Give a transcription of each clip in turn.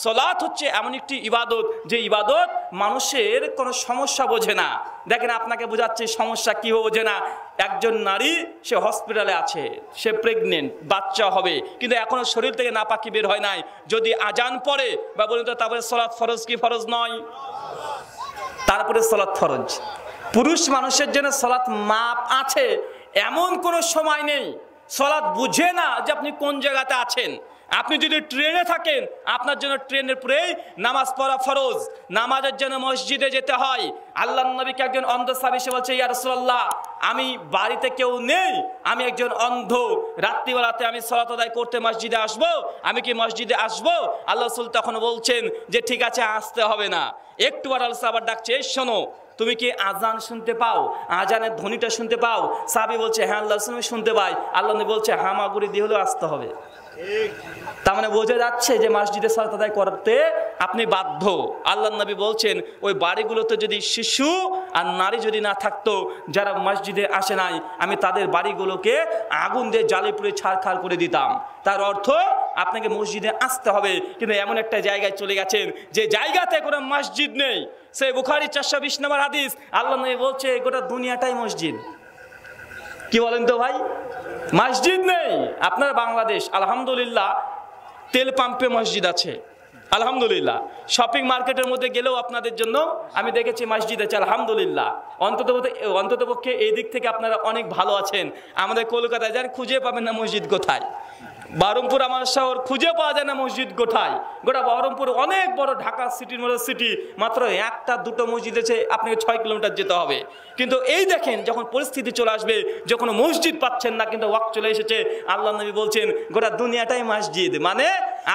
সালাত হচ্ছে এমন একটি ইবাদত যে ইবাদত মানুষের কোনো সমস্যা বোঝে না। দেখেন আপনাকে বোঝাচ্ছে সমস্যা কি বোঝে না। একজন নারী সে হসপিটালে আছে, সে প্রেগনেন্ট, বাচ্চা হবে, কিন্তু এখনো শরীর থেকে নাপাকি বের হয় নাই। যদি আজান পড়ে বা বলুন তো তারপরে সালাত ফরজ কি ফরজ নয়? তারপরে সালাত ফরজ। পুরুষ মানুষের জন্য সালাত মাপ আছে, এমন কোনো সময় নেই সালাত বুঝে না যে আপনি কোন জায়গাতে আছেন। আপনি যদি ট্রেনে থাকেন আপনার জন্য ট্রেনের পরেই নামাজ পড়া ফরজ, নামাজের জন্য মসজিদে যেতে হয়। আল্লাহর নবীকে একজন অন্ধ সাহাবী এসে বলছে, ইয়া রাসূলুল্লাহ আমি বাড়িতে কেউ নেই, আমি একজন অন্ধ, রাত্রিবেলাতে আমি সালাত আদায় করতে মসজিদে আসবো, আমি কি মসজিদে আসবো? আল্লাহ রাসূল তখন বলছেন যে ঠিক আছে আসতে হবে না। একটু আবার ডাকছে, এই শোনো তুমি কি আজান শুনতে পাও? আজানের ধ্বনিটা শুনতে পাও? সাহাবী বলছে হ্যাঁ আল্লাহ রাসূল আমি শুনতে পাই। আল্লাহ নবী বলছে হামাগুড়ি দিয়ে হলেও আসতে হবে। তার মানে বোঝা যাচ্ছে যে মসজিদে সালাত আদায় করতে আপনি বাধ্য। আল্লাহ নবী বলছেন ওই বাড়িগুলোতে যদি শিশু আর নারী যদি না থাকতো, যারা মসজিদে আসে নাই, আমি তাদের বাড়িগুলোকে আগুন দিয়ে জ্বালে পুড়ে ছারখার করে দিতাম। তার অর্থ আপনাকে মসজিদে আসতে হবে। কিন্তু এমন একটা জায়গায় চলে গেছেন যে জায়গাতে কোনো মসজিদ নেই। সে বুখারী 420 নম্বর হাদিস, আল্লাহ নবী বলছে গোটা দুনিয়াটাই মসজিদ। কি বলেন তো ভাই? মসজিদ নেই। আপনার বাংলাদেশ আলহামদুলিল্লাহ তেল পাম্পে মসজিদ আছে, আলহামদুলিল্লাহ। শপিং মার্কেটের মধ্যে গেলেও আপনাদের জন্য আমি দেখেছি মসজিদ আছে, আলহামদুলিল্লাহ। অন্ততপক্ষে এই দিক থেকে আপনারা অনেক ভালো আছেন। আমাদের কলকাতায় যান খুঁজে পাবেন না মসজিদ কোথায়। বহরমপুর আমার শহর, খুঁজে পাওয়া যায় না মসজিদ কোথায়। গোটা বহরমপুর অনেক বড়, ঢাকা সিটির মতো সিটি, মাত্র একটা দুটো মসজিদ আছে, আপনাকে 6 কিলোমিটার যেতে হবে। কিন্তু এই দেখেন যখন পরিস্থিতি চলে আসবে, যখন মসজিদ পাচ্ছেন না কিন্তু ওয়াক্ত চলে এসেছে, আল্লাহ নবী বলছেন গোটা দুনিয়াটাই মসজিদ। মানে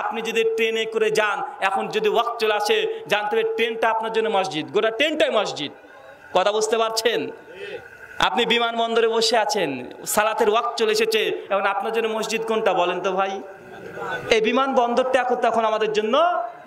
আপনি যদি ট্রেনে করে যান, এখন যদি ওয়াক্ত চলে আসে, জানতে হবে ট্রেনটা আপনার জন্য মসজিদ, গোটা ট্রেনটাই মসজিদ। কথা বুঝতে পারছেন? আপনি বিমানবন্দরে বসে আছেন, সালাতের ওয়াক্ত চলে এসেছে, এখন আপনার জন্য মসজিদ কোনটা বলেন তো ভাই? এই বিমানবন্দরটা এখন আমাদের জন্য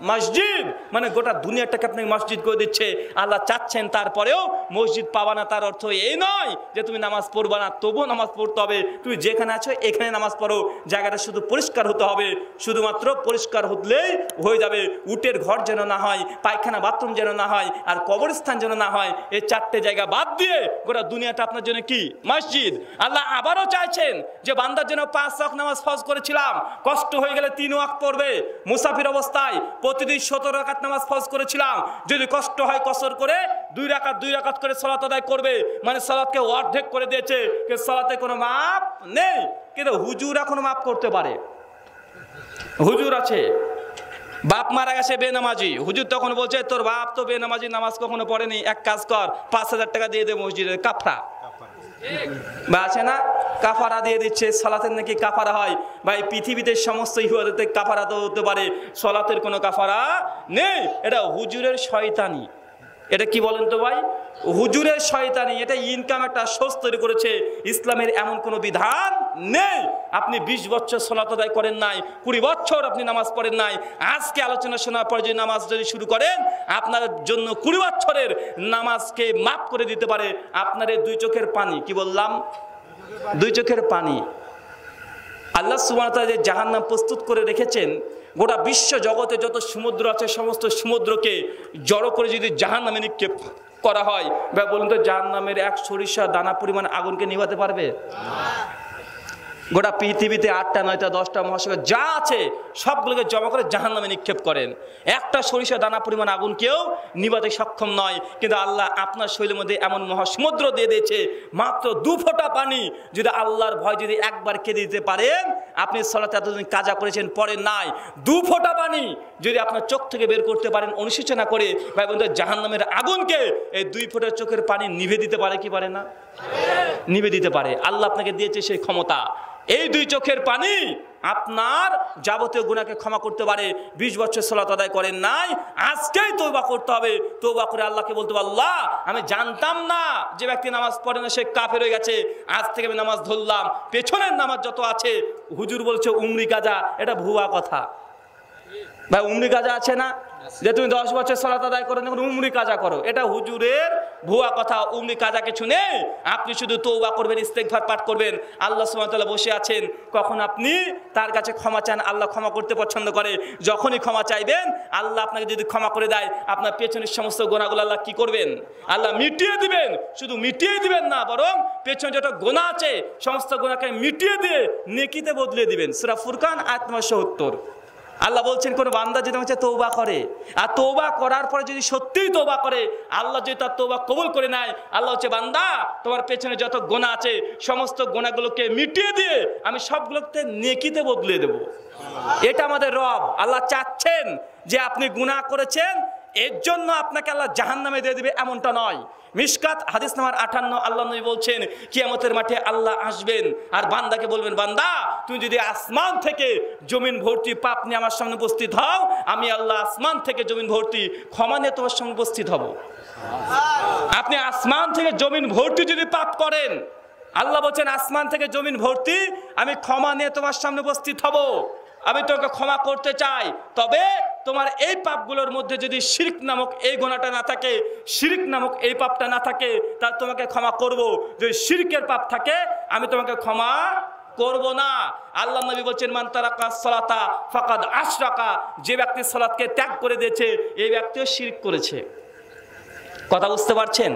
মসজিদ। মানে গোটা দুনিয়াটাকে আপনি মসজিদ করে দিচ্ছে। আল্লাহ চাচ্ছেন তারপরেও মসজিদ পাবা না, তার অর্থ এই নয় যে তুমি নামাজ পড়বা না, তবুও নামাজ পড়তে হবে। তুমি যেখানে আছো এখানে নামাজ পড়ো, জায়গাটা শুধু পরিষ্কার হতে হবে। শুধুমাত্র পরিষ্কার হলেই হয়ে যাবে। উটের ঘর যেন না হয়, পায়খানা বাথরুম যেন না হয়, আর কবরস্থান যেন না হয়। এই 4টে জায়গা বাদ দিয়ে গোটা দুনিয়াটা আপনার জন্য কি? মসজিদ। আল্লাহ আবারও চাইছেন যে বান্দার জন্য 5 ওয়াক্ত নামাজ ফরজ করেছিলাম, কষ্ট হয়ে গেলে 3 ওয়াক্ত পড়বে। মুসাফির অবস্থায় প্রতিদিন 17 রাকাত নামাজ ফরজ করেছিলাম, যদি কষ্ট হয় কসর করে 2 রাকাত করে সালাত আদায় করবে। মানে সালাতকে অর্ধেক করে দিয়েছে। সালাতে কোনো মাপ নেই। কিন্তু হুজুর এখনো মাপ করতে পারে। হুজুর আছে, বাপ মারা গেছে বেনামাজি, হুজুর তখন বলছে তোর বাপ তো বেনামাজি, নামাজ কখনো পড়েনি, এক কাজ কর 5000 টাকা দিয়ে দে মসজিদের কাফরা। বা আছে না, কাফারা দিয়ে দিচ্ছে। সালাতের নাকি কাফারা হয়। ভাই পৃথিবীতে সমস্ত ইবাদতে কাফারা তো হতে পারে, সালাতের কোনো কাফারা নেই। এটা হুজুরের শয়তানি। এটা কি বলেন তো ভাই? হুজুরের শয়তানি। এটা ইনকাম একটা সোর্স তৈরি করেছে। ইসলামের এমন কোনো বিধান নেই। আপনি 20 বছর সালাত আদায় করেন নাই, 20 বছর আপনি নামাজ পড়েন নাই, আজকে আলোচনা শোনার পর যদি নামাজ যদি শুরু করেন, আপনার জন্য 20 বছরের নামাজকে মাফ করে দিতে পারে আপনার এই 2 চোখের পানি। কি বললাম? 2 চোখের পানি। আল্লাহ সুবহানাহু ওয়া তাআলা যে জাহান্নাম প্রস্তুত করে রেখেছেন, গোটা বিশ্ব জগতে যত সমুদ্র আছে সমস্ত সমুদ্রকে জড়ো করে যদি জাহান্নামে নিক্ষেপ করা হয়, বা বলুন তো জাহান্নামের 1 সরিষা দানা পরিমাণ আগুনকে নিভাতে পারবে? গোটা পৃথিবীতে 8টা 9টা 10টা মহাসাগর যা আছে সবগুলোকে জমা করে জাহান্নামে নিক্ষেপ করেন, একটা সরিষা দানা পরিমাণ আগুন কেউ নিভাতে সক্ষম নয়। কিন্তু আল্লাহ আপনার শরীরের মধ্যে এমন মহাসমুদ্র দিয়ে দিয়েছে, মাত্র 2 ফোঁটা পানি যদি আল্লাহর ভয় যদি একবার কেঁদে দিতে পারেন, আপনি সালাত এতদিন কাজা করেছেন পড়েন নাই, 2 ফোঁটা পানি যদি আপনার চোখ থেকে বের করতে পারেন অনুশোচনা করে, ভাই বন্ধু জাহান্নামের আগুনকে এই 2 ফোঁটা চোখের পানি নিভে দিতে পারে কি পারে না? নিভে দিতে পারে। আল্লাহ আপনাকে দিয়েছে সেই ক্ষমতা। এই 2 চোখের পানি আপনার যাবতীয় গুনাহকে ক্ষমা করতে পারে। 20 বছর সালাত আদায় করেন নাই, আজকেই তওবা করতে হবে। তওবা করে আল্লাহকে বলতে হবে, আল্লাহ আমি জানতাম না যে ব্যক্তি নামাজ পড়ে না সে কাফের হয়ে গেছে, আজ থেকে আমি নামাজ ধরলাম। পেছনের নামাজ যত আছে হুজুর বলছে উমরি কাজা, এটা ভুয়া কথা। ভাই উমরি কাজা আছে না, যে তুমি 10 বছর সালাত আদায় করো না, উমরি কাজা করো, এটা হুজুরের ভুয়া কথা। উমরি কাজা কিছু নেই। আপনি শুধু তওবা করবেন, ইস্তেগফার পাঠ করবেন। আল্লাহ সুবহানাহু ওয়া তাআলা বসে আছেন, কখন আপনি তার কাছে ক্ষমা চান, আল্লাহ ক্ষমা করতে পছন্দ করে। যখনই ক্ষমা চাইবেন, আল্লাহ আপনাকে যদি ক্ষমা করে দেয়, আপনার পেছনের সমস্ত গুনাহগুলো আল্লাহ কি করবেন? আল্লাহ মিটিয়ে দিবেন। শুধু মিটিয়ে দিবেন না, বরং পেছনে যত গুনাহ আছে সমস্ত গুনাহকে মিটিয়ে দিয়ে নেকিতে বদলে দিবেন। সূরা ফুরকান আয়াত নম্বর ৭০। আল্লাহ বলছেন, কোন বান্দা যদি হচ্ছে তওবা করে, আর তওবা করার পরে যদি সত্যিই তওবা করে, আল্লাহ যদি তার তওবা কবুল করে নেয়, আল্লাহ হচ্ছে, বান্দা তোমার পেছনে যত গুনাহ আছে সমস্ত গুনাহগুলোকে মিটিয়ে দিয়ে আমি সবগুলোকে নেকিতে বদলে দেব। এটা আমাদের রব। আল্লাহ চাচ্ছেন যে আপনি গুনাহ করেছেন, এর জন্য আপনাকে আল্লাহ জাহান্নামে দিয়ে দিবে, এমনটা নয়। মিশকাত হাদিস নাম্বার 58, আল্লাহ নবী বলছেন, কিয়ামতের মাঠে আল্লাহ আসবেন আর বান্দাকে বলবেন, বান্দা তুমি যদি আসমান থেকে জমিন ভর্তি পাপ নিয়ে আমার সামনে উপস্থিত হও, আমি আল্লাহ আসমান থেকে জমিন ভর্তি ক্ষমা নিয়ে তোমার সামনে উপস্থিত হব। আপনি আসমান থেকে জমিন ভর্তি যদি পাপ করেন, আল্লাহ বলছেন আসমান থেকে জমিন ভর্তি আমি ক্ষমা নিয়ে তোমার সামনে উপস্থিত হব। আমি তোমাকে ক্ষমা করতে চাই, তবে তোমার এই পাপগুলোর মধ্যে যদি শিরক নামক এই গুনাহটা না থাকে, শিরক নামক এই পাপটা না থাকে, তাহলে তোমাকে ক্ষমা করব। যদি শিরকের পাপ থাকে আমি তোমাকে ক্ষমা করব না। আল্লাহ নবী বলছেন, মান তারাকা সালাতা ফাকাদ আশরাকা, যে ব্যক্তি সালাতকে ত্যাগ করে দিয়েছে এই ব্যক্তিও শিরক করেছে। কথা বুঝতে পারছেন?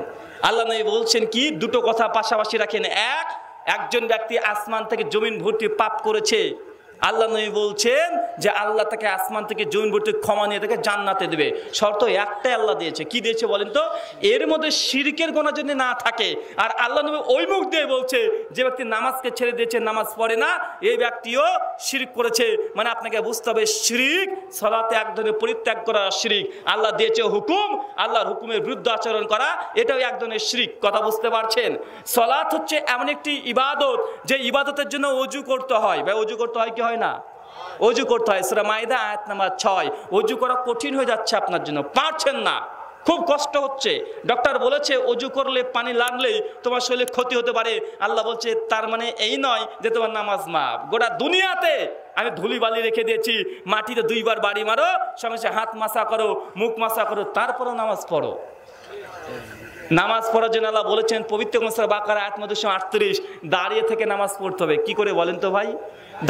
আল্লাহ নবী বলছেন কি, দুটো কথা পাশাপাশি রাখেন। একজন ব্যক্তি আসমান থেকে জমিন ভর্তি পাপ করেছে, আল্লাহ নবী বলছেন যে আল্লাহ তাকে আসমান থেকে জমিন ভর্তি ক্ষমা নিয়ে তাকে জান্নাতে দেবে। শর্ত একটাই আল্লাহ দিয়েছে। কি দিয়েছে বলেন তো? এর মধ্যে শিরকের গুনাহ যদি না থাকে। আর আল্লাহ নবী ওই মুখ দিয়ে বলছে, যে ব্যক্তি নামাজকে ছেড়ে দিয়েছে, নামাজ পড়ে না, এই ব্যক্তিও শিরক করেছে। মানে আপনাকে বুঝতে হবে, শিরক সালাতে এক ধরনের পরিত্যাগ করা শিরক। আল্লাহ দিয়েছে হুকুম, আল্লাহর হুকুমের বিরুদ্ধে আচরণ করা, এটাও এক ধরনের শিরক। কথা বুঝতে পারছেন? সালাত হচ্ছে এমন একটি ইবাদত, যে ইবাদতের জন্য ওযু করতে হয়। ভাই ওযু করতে হয় কি হয় না? ওযু করতে হয়। সূরা মাইদা আয়াত নাম্বার 6। ওযু করা কঠিন হয়ে যাচ্ছে আপনার জন্য, পারছেন না, খুব কষ্ট হচ্ছে। ডক্টর বলেছে ওযু করলে পানি লাগলেই তোমার শরীরে ক্ষতি হতে পারে। আল্লাহ বলছে, তার মানে এই নয় যে তোমার নামাজ মাপ। গোটা দুনিয়াতে আমি ধুলি বালি রেখে দিয়েছি, মাটিতে 2 বার বাড়ি মারো, সঙ্গে সঙ্গে হাত মাসা করো, মুখ মাসা করো, তারপরও নামাজ পড়ো। নামাজ পড়ার জন্য আল্লাহ বলেছেন পবিত্র সূরা বাকারা আয়াত নম্বর 238, দাঁড়িয়ে থেকে নামাজ পড়তে হবে। কি করে বলেন তো ভাই?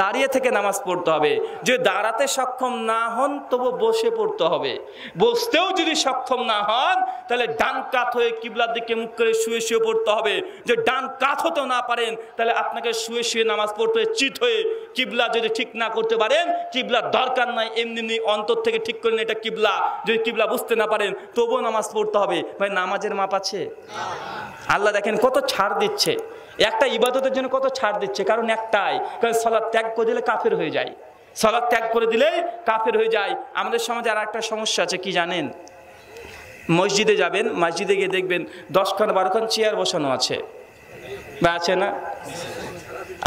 দাঁড়িয়ে থেকে নামাজ পড়তে হবে। যে দাঁড়াতে সক্ষম না হন তবু বসে পড়তে হবে। বসতেও যদি সক্ষম না হন, তাহলে ডান কাত হয়ে কিবলার দিকে মুখ করে শুয়ে শুয়ে পড়তে হবে। যে ডান কাত হতেও না পারেন, তাহলে আপনাকে শুয়ে শুয়ে নামাজ পড়তে হবে, চিত হয়ে। কিবলা যদি ঠিক না করতে পারেন, কিবলার দরকার নাই, এমনি অন্তর থেকে ঠিক করে এটা কিবলা। যদি কিবলা বুঝতে না পারেন, তবুও নামাজ পড়তে হবে। ভাই নামাজের মাপ আছে? আল্লাহ দেখেন কত ছাড় দিচ্ছে, একটা ইবাদতের জন্য কত ছাড় দিচ্ছে। কারণ একটাই, কারণ সালাত ত্যাগ করে দিলে কাফের হয়ে যায়। সালাত ত্যাগ করে দিলেই কাফের হয়ে যায়। আমাদের সমাজে আর একটা সমস্যা আছে, কি জানেন? মসজিদে যাবেন, মসজিদে গিয়ে দেখবেন 10খান 12খান চেয়ার বসানো আছে, বা আছে না?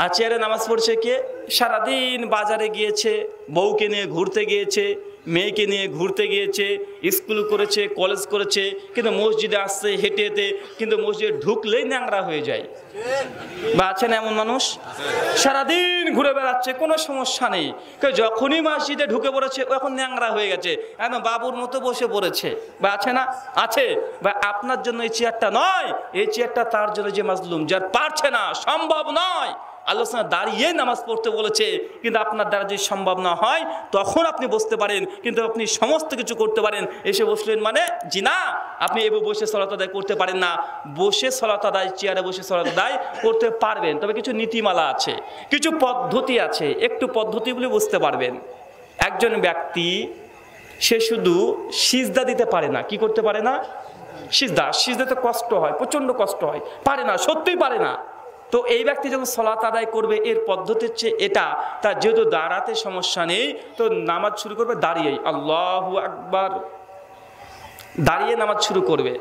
আর চেয়ারে নামাজ পড়ছে কে? সারাদিন বাজারে গিয়েছে, বউকে নিয়ে ঘুরতে গিয়েছে, মেয়েকে নিয়ে ঘুরতে গিয়েছে, স্কুল করেছে, কলেজ করেছে, কিন্তু মসজিদে আসছে হেঁটে হেঁটে, কিন্তু মসজিদে ঢুকলেই ন্যাংরা হয়ে যায়। বা আছে না এমন মানুষ? সারাদিন ঘুরে বেড়াচ্ছে, কোনো সমস্যা নেই, যখনই মসজিদে ঢুকে পড়েছে এখন ন্যাংরা হয়ে গেছে, একদম বাবুর মতো বসে পড়েছে। বা আছে না? আছে। বা আপনার জন্য এই চেয়ারটা নয়, এই চেয়ারটা তার জন্য যে মাজলুম, যার পারছে না, সম্ভব নয়। আল্লাহ দাঁড়িয়ে নামাজ পড়তে বলেছে, কিন্তু আপনার দ্বারা যদি সম্ভব না হয় তখন আপনি বসতে পারেন, কিন্তু আপনি সমস্ত কিছু করতে পারেন। এসে বসলেন মানে জি না, আপনি এভাবে বসে সালাত আদায় করতে পারেন না। বসে সালাত আদায়, চেয়ারে বসে সালাত আদায় করতে পারবেন, তবে কিছু নীতিমালা আছে, কিছু পদ্ধতি আছে, একটু পদ্ধতিগুলি বুঝতে পারবেন। একজন ব্যক্তি সে শুধু সিজদা দিতে পারে না। কি করতে পারে না? সিজদাতে কষ্ট হয়, প্রচণ্ড কষ্ট হয়, পারে না, সত্যিই পারে না। তো এই ব্যক্তি যখন সালাত আদায় করবে, এর পদ্ধতি হচ্ছে এটা, তার যেহেতু দাঁড়াতে সমস্যা নেই, তো নামাজ শুরু করবে দাঁড়িয়েই, আল্লাহু আকবার, দাঁড়িয়ে নামাজ শুরু করবে,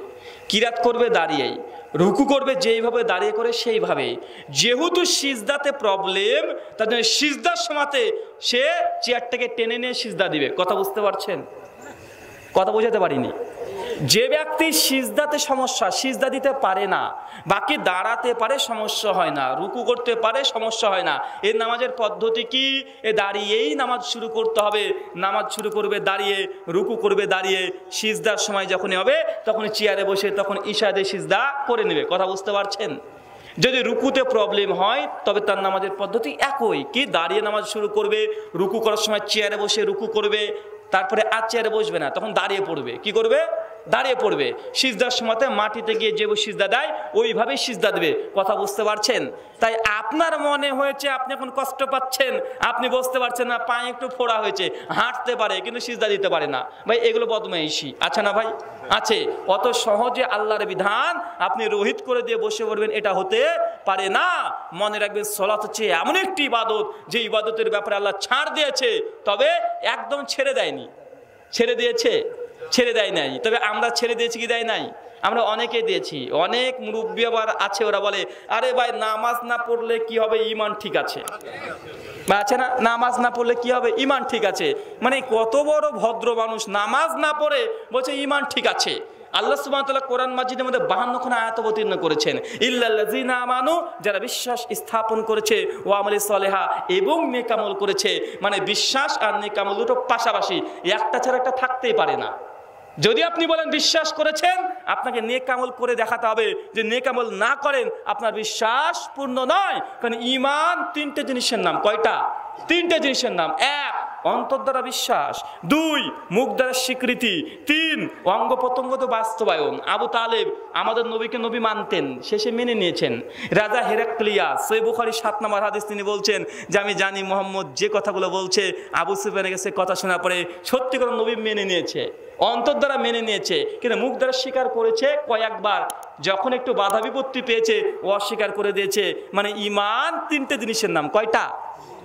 কিরাত করবে দাঁড়িয়েই, রুকু করবে যেইভাবে দাঁড়িয়ে করে সেইভাবেই। যেহেতু সিজদাতে প্রবলেম, তার জন্য সিজদার সময়তে সে চেয়ারটাকে টেনে নিয়ে সিজদা দিবে। কথা বুঝতে পারছেন? কথা বোঝাতে পারিনি? যে ব্যক্তি সিজদাতে সমস্যা, সিজদা দিতে পারে না, বাকি দাঁড়াতে পারে সমস্যা হয় না, রুকু করতে পারে সমস্যা হয় না, এর নামাজের পদ্ধতি কি? এ দাঁড়িয়েই নামাজ শুরু করতে হবে। নামাজ শুরু করবে দাঁড়িয়ে, রুকু করবে দাঁড়িয়ে, সিজদার সময় যখনই হবে তখন চেয়ারে বসে তখন ইশারে সিজদা করে নেবে। কথা বুঝতে পারছেন? যদি রুকুতে প্রবলেম হয় তবে তার নামাজের পদ্ধতি একই, কি দাঁড়িয়ে নামাজ শুরু করবে, রুকু করার সময় চেয়ারে বসে রুকু করবে, তারপরে আর চেয়ারে বসবে না, তখন দাঁড়িয়ে পড়বে। কি করবে? দাঁড়িয়ে পড়বে। সিজদার সময়তে মাটিতে গিয়ে যে সিজদা দেয় ওইভাবেই সিজদা দেবে। কথা বুঝতে পারছেন? তাই আপনার মনে হয়েছে আপনি এখন কষ্ট পাচ্ছেন, আপনি বসতে পারছেন না, পায়ে একটু ফোড়া হয়েছে, হাঁটতে পারে কিন্তু সিজদা দিতে পারে না, ভাই এগুলো বদমাইশি আছে না ভাই? আছে। অত সহজে আল্লাহর বিধান আপনি রহিত করে দিয়ে বসে পড়বেন, এটা হতে পারে না। মনে রাখবেন সালাত হচ্ছে এমন একটি ইবাদত যে ইবাদতের ব্যাপারে আল্লাহ ছাড় দিয়েছে, তবে একদম ছেড়ে দেয়নি। ছেড়ে দিয়েছে? ছেড়ে দেয় নাই। তবে আমরা ছেড়ে দিয়েছি কি দেয় নাই? আমরা অনেকে দিয়েছি। অনেক মুরব্বী আবার আছে, ওরা বলে আরে ভাই নামাজ না পড়লে কি হবে, ইমান ঠিক আছে। বা আছে না, নামাজ না পড়লে কি হবে, ইমান ঠিক আছে। মানে কত বড় ভদ্র মানুষ, নামাজ না পড়ে বলছে ইমান ঠিক আছে। আল্লাহ সুবহানাহু ওয়া তাআলা কোরআন মাজিদের মধ্যে 52 খানা আয়াত অবতীর্ণ করেছেন, ইল্লাল্লাযিনা আমানু, যারা বিশ্বাস স্থাপন করেছে, ওয়া আমালিস সালিহা, এবং নেক আমল করেছে। মানে বিশ্বাস আর নেক আমল দুটো পাশাপাশি, একটা ছাড়া একটা থাকতেই পারে না। যদি আপনি বলেন বিশ্বাস করেছেন, আপনাকে নেক আমল করে দেখাতে হবে। যে নেক আমল না করেন আপনার বিশ্বাস পূর্ণ নয়। কারণ ঈমান তিনটে জিনিসের নাম। কয়টা? তিনটে জিনিসের নাম। এক, অন্তর দ্বারা বিশ্বাস। দুই, মুখ দ্বারা স্বীকৃতি। তিন, অঙ্গ প্রত্যঙ্গ বাস্তবায়ন। আবু তালেব আমাদের নবীকে নবী মানতেন, শেষে মেনে নিয়েছেন। রাজা হেরাক্লিয়াস, সহিহ বুখারী 7 নম্বর হাদিস, তিনি বলছেন যে আমি জানি মোহাম্মদ যে কথাগুলো বলছে, আবু সুফিয়ানের কাছে কথা শোনা পরে সত্যি করে নবী মেনে নিয়েছে, অন্তর দ্বারা মেনে নিয়েছে, কিন্তু মুখ দ্বারা স্বীকার করেছে কয়েকবার। যখন একটু বাধা বিপত্তি পেয়েছে ও অস্বীকার করে দিয়েছে। মানে ঈমান তিনটে জিনিসের নাম। কয়টা?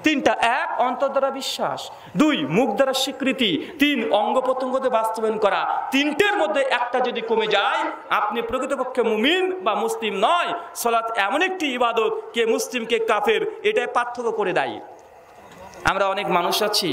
তিনটা। এক, অন্তর দ্বারা বিশ্বাস। দুই, মুখ দ্বারা স্বীকৃতি। তিন, অঙ্গ প্রত্যঙ্গতে বাস্তবায়ন করা। তিনটের মধ্যে একটা যদি কমে যায় আপনি প্রকৃতপক্ষে মুমিন বা মুসলিম নয়। সালাত এমন একটি ইবাদত, কে মুসলিম কে কাফের এটাই পার্থক্য করে দেয়। আমরা অনেক মানুষ আছি